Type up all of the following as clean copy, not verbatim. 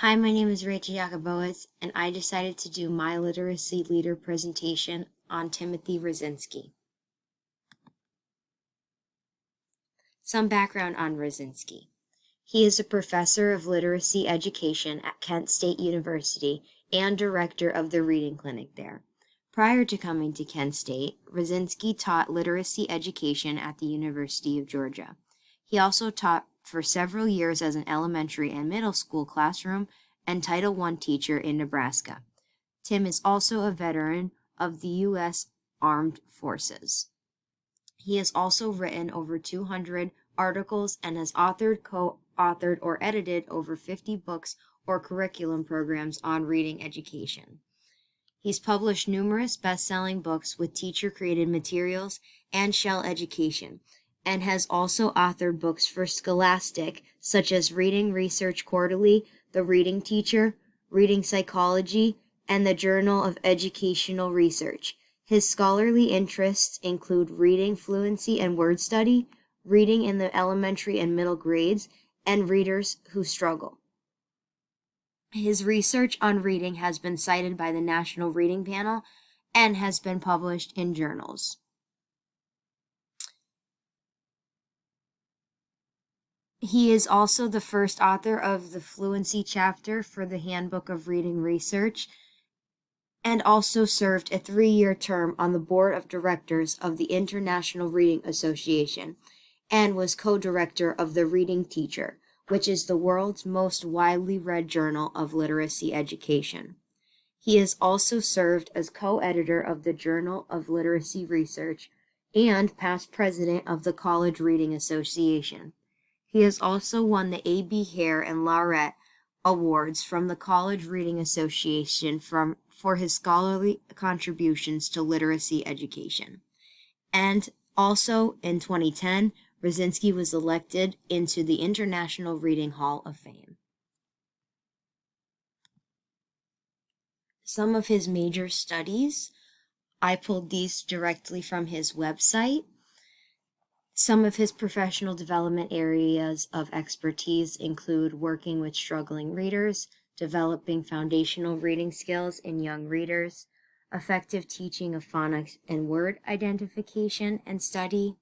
Hi, my name is Rachel Yakubowicz, and I decided to do my literacy leader presentation on Timothy Rosinski. Some background on Rosinski. He is a professor of literacy education at Kent State University and director of the reading clinic there. Prior to coming to Kent State, Rosinski taught literacy education at the University of Georgia. He also taught for several years as an elementary and middle school classroom and Title I teacher in Nebraska. Tim is also a veteran of the U.S. Armed Forces. He has also written over 200 articles and has authored, co-authored, or edited over 50 books or curriculum programs on reading education. He's published numerous best-selling books with teacher-created materials and Shell Education, and has also authored books for Scholastic, such as Reading Research Quarterly, The Reading Teacher, Reading Psychology, and the Journal of Educational Research. His scholarly interests include reading fluency and word study, reading in the elementary and middle grades, and readers who struggle. His research on reading has been cited by the National Reading Panel and has been published in journals. He is also the first author of the Fluency chapter for the Handbook of Reading Research, and also served a 3-year term on the board of directors of the International Reading Association, and was co-director of The Reading Teacher, which is the world's most widely read journal of literacy education. He has also served as co-editor of the Journal of Literacy Research and past president of the College Reading Association. He has also won the A.B. Hare and Laureate Awards from the College Reading Association for his scholarly contributions to literacy education. And also in 2010, Rosinski was elected into the International Reading Hall of Fame. Some of his major studies, I pulled these directly from his website. Some of his professional development areas of expertise include working with struggling readers, developing foundational reading skills in young readers, effective teaching of phonics and word identification and study,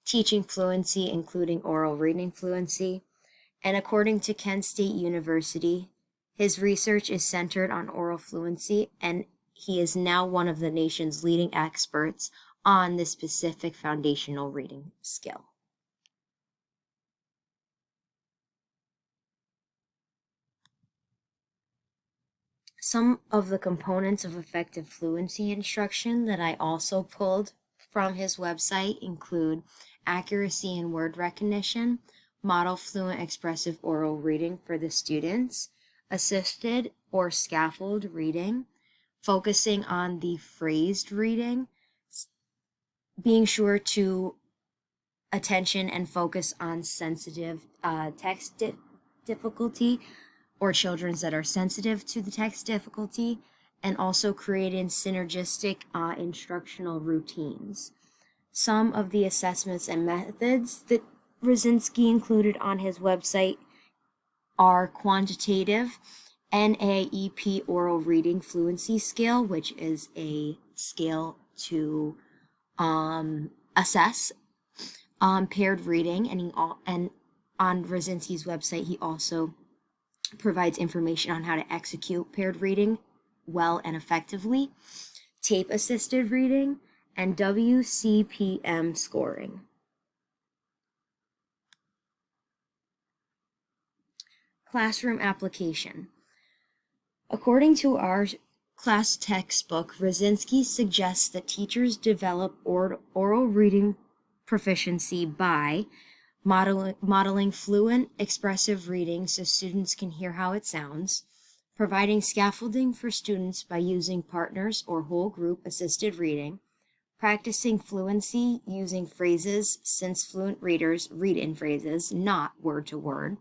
teaching fluency, including oral reading fluency, and according to Kent State University, his research is centered on oral fluency, and he is now one of the nation's leading experts on this specific foundational reading skill. Some of the components of effective fluency instruction that I also pulled from his website include accuracy in word recognition, model fluent expressive oral reading for the students, assisted or scaffold reading, focusing on the phrased reading, being sure to attention and focus on sensitive text difficulty or children that are sensitive to the text difficulty, and also creating synergistic instructional routines. Some of the assessments and methods that Rosinski included on his website are quantitative NAEP oral reading fluency scale, which is a scale to assess paired reading, and on Rosinski's website he also provides information on how to execute paired reading well and effectively, tape-assisted reading, and WCPM scoring. Classroom application. According to our class textbook, Rosinski suggests that teachers develop oral reading proficiency by modeling fluent, expressive reading so students can hear how it sounds, providing scaffolding for students by using partners or whole group assisted reading, practicing fluency using phrases since fluent readers read in phrases, not word to word,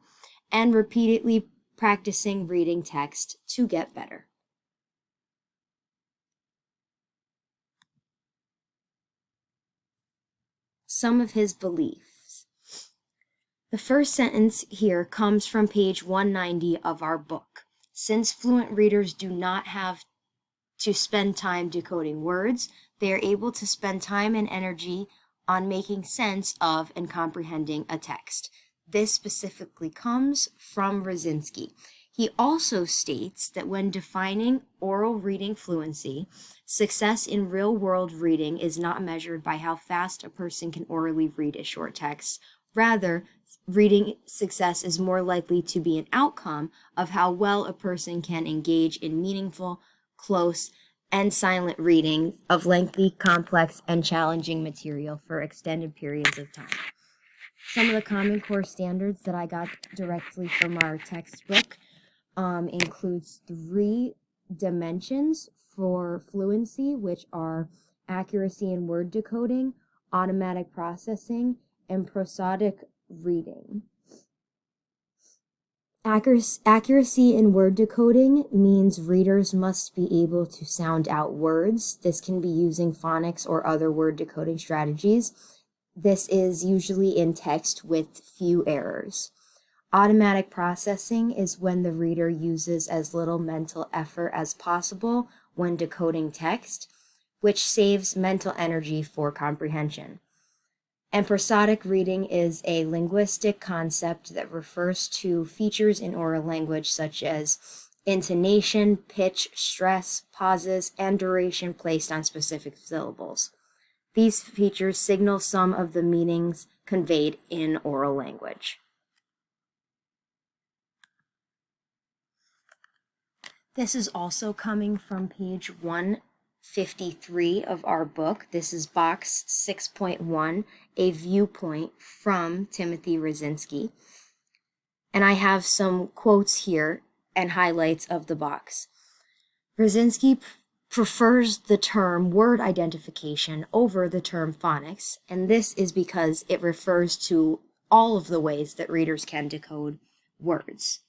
and repeatedly practicing reading text to get better. Some of his beliefs. The first sentence here comes from page 190 of our book. Since fluent readers do not have to spend time decoding words, they are able to spend time and energy on making sense of and comprehending a text. This specifically comes from Rosinski. He also states that when defining oral reading fluency, success in real-world reading is not measured by how fast a person can orally read a short text. Rather, reading success is more likely to be an outcome of how well a person can engage in meaningful, close, and silent reading of lengthy, complex, and challenging material for extended periods of time. Some of the Common Core standards that I got directly from our textbook includes 3 dimensions for fluency, which are accuracy in word decoding, automatic processing, and prosodic reading. Accuracy in word decoding means readers must be able to sound out words. This can be using phonics or other word decoding strategies. This is usually in text with few errors. Automatic processing is when the reader uses as little mental effort as possible when decoding text, which saves mental energy for comprehension. And prosodic reading is a linguistic concept that refers to features in oral language such as intonation, pitch, stress, pauses, and duration placed on specific syllables. These features signal some of the meanings conveyed in oral language. This is also coming from page 153 of our book. This is box 6.1, a viewpoint from Timothy Rosinski. And I have some quotes here and highlights of the box. Rosinski prefers the term word identification over the term phonics, and this is because it refers to all of the ways that readers can decode words.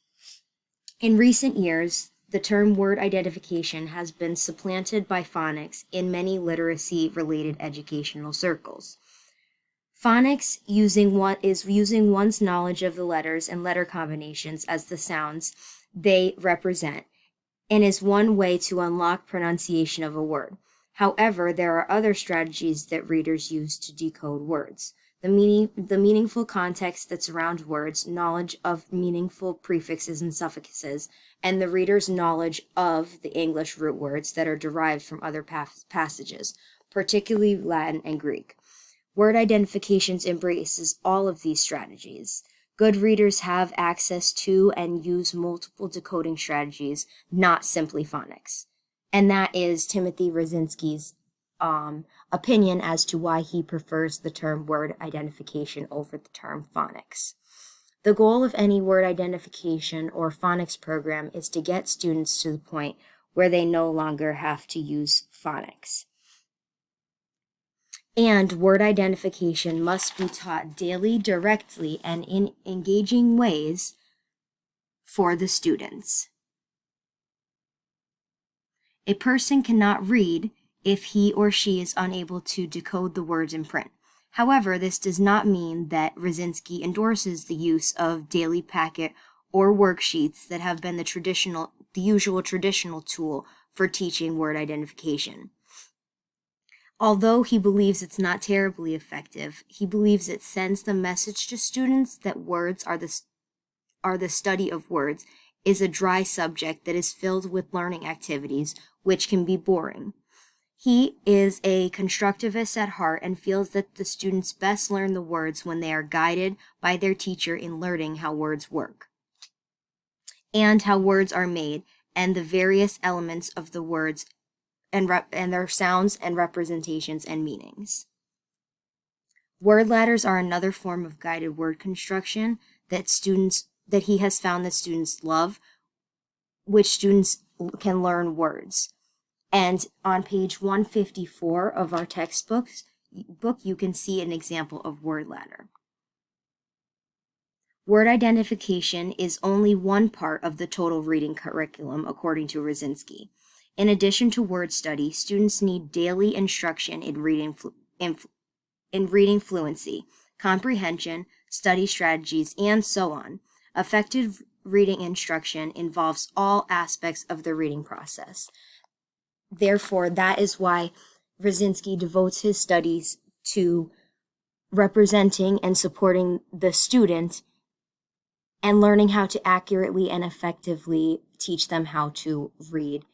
In recent years, the term word identification has been supplanted by phonics in many literacy-related educational circles. Phonics is using one's knowledge of the letters and letter combinations as the sounds they represent, and is one way to unlock pronunciation of a word. However, there are other strategies that readers use to decode words. The meaningful context that surrounds words, knowledge of meaningful prefixes and suffixes, and the reader's knowledge of the English root words that are derived from other passages, particularly Latin and Greek. Word identifications embraces all of these strategies. Good readers have access to and use multiple decoding strategies, not simply phonics. And that is Timothy Rosinski's opinion as to why he prefers the term word identification over the term phonics. The goal of any word identification or phonics program is to get students to the point where they no longer have to use phonics. And word identification must be taught daily, directly, and in engaging ways for the students. A person cannot read if he or she is unable to decode the words in print. However, this does not mean that Rosinski endorses the use of daily packet or worksheets that have been the usual traditional tool for teaching word identification. Although he believes it's not terribly effective, he believes it sends the message to students that words are the study of words is a dry subject that is filled with learning activities, which can be boring. He is a constructivist at heart and feels that the students best learn the words when they are guided by their teacher in learning how words work, and how words are made, and the various elements of the words and their sounds and representations and meanings. Word ladders are another form of guided word construction that he has found that students love, which students can learn words. And on page 154 of our textbook, you can see an example of word ladder. Word identification is only one part of the total reading curriculum, according to Rosinski. In addition to word study, students need daily instruction in reading fluency, comprehension, study strategies, and so on. Effective reading instruction involves all aspects of the reading process. Therefore, that is why Rosinski devotes his studies to representing and supporting the student and learning how to accurately and effectively teach them how to read